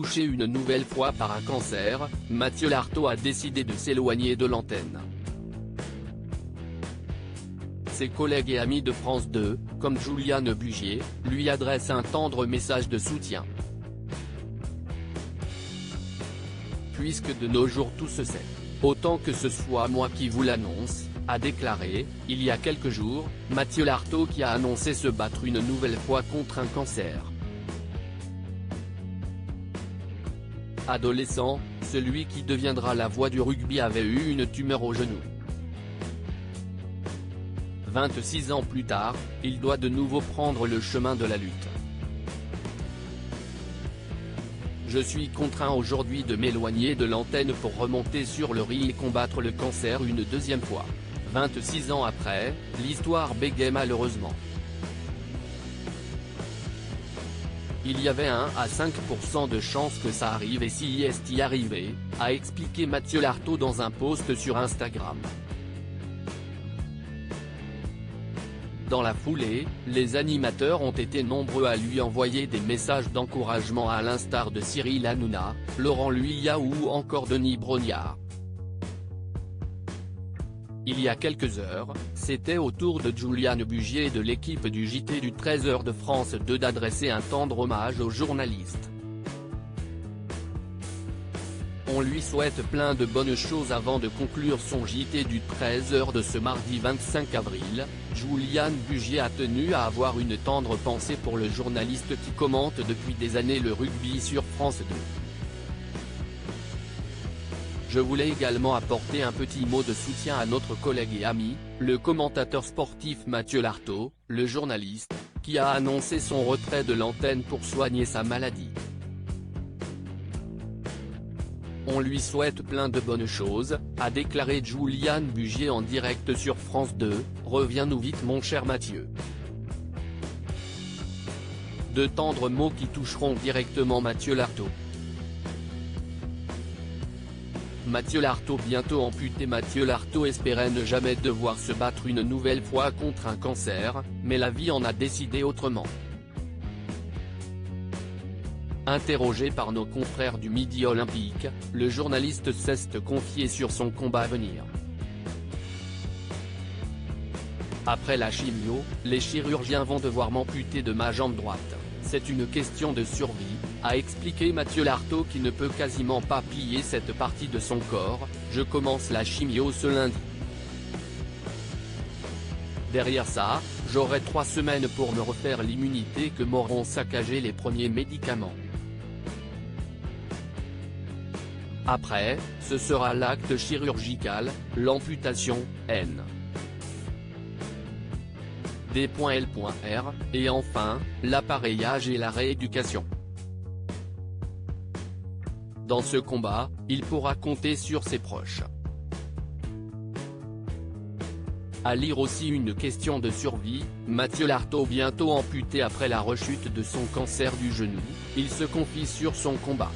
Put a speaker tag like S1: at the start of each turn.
S1: touché une nouvelle fois par un cancer, Mathieu Lartaud a décidé de s'éloigner de l'antenne. Ses collègues et amis de France 2, comme Juliane Bugier, lui adressent un tendre message de soutien. Puisque de nos jours tout se sait. Autant que ce soit moi qui vous l'annonce, a déclaré, il y a quelques jours, Mathieu Lartaud qui a annoncé se battre une nouvelle fois contre un cancer. Adolescent, celui qui deviendra la voix du rugby avait eu une tumeur au genou. 26 ans plus tard, il doit de nouveau prendre le chemin de la lutte. Je suis contraint aujourd'hui de m'éloigner de l'antenne pour remonter sur le ring et combattre le cancer une deuxième fois. 26 ans après, l'histoire bégaye malheureusement. Il y avait 1 à 5% de chances que ça arrive et si est y arrivé, a expliqué Mathieu Lartaud dans un post sur Instagram. Dans la foulée, les animateurs ont été nombreux à lui envoyer des messages d'encouragement à l'instar de Cyril Hanouna, Laurent Luyia ou encore Denis Brognard. Il y a quelques heures, c'était au tour de Juliane Bugier et de l'équipe du JT du 13h de France 2 d'adresser un tendre hommage au journaliste. On lui souhaite plein de bonnes choses avant de conclure son JT du 13h de ce mardi 25 avril, Juliane Bugier a tenu à avoir une tendre pensée pour le journaliste qui commente depuis des années le rugby sur France 2. Je voulais également apporter un petit mot de soutien à notre collègue et ami, le commentateur sportif Mathieu Lartaud, le journaliste, qui a annoncé son retrait de l'antenne pour soigner sa maladie. On lui souhaite plein de bonnes choses, a déclaré Juliane Bugier en direct sur France 2, reviens-nous vite mon cher Mathieu. De tendres mots qui toucheront directement Mathieu Lartaud. Mathieu Lartaud bientôt amputé. Mathieu Lartaud espérait ne jamais devoir se battre une nouvelle fois contre un cancer, mais la vie en a décidé autrement. Interrogé par nos confrères du Midi Olympique, le journaliste s'est confié sur son combat à venir. Après la chimio, les chirurgiens vont devoir m'amputer de ma jambe droite, c'est une question de survie, a expliqué Mathieu Lartaud qui ne peut quasiment pas plier cette partie de son corps, je commence la chimio ce lundi. Derrière ça, j'aurai 3 semaines pour me refaire l'immunité que m'auront saccagé les premiers médicaments. Après, ce sera l'acte chirurgical, l'amputation, N. D.L.R, et enfin, l'appareillage et la rééducation. Dans ce combat, il pourra compter sur ses proches. À lire aussi une question de survie, Mathieu Lartaud bientôt amputé après la rechute de son cancer du genou, il se confie sur son combat.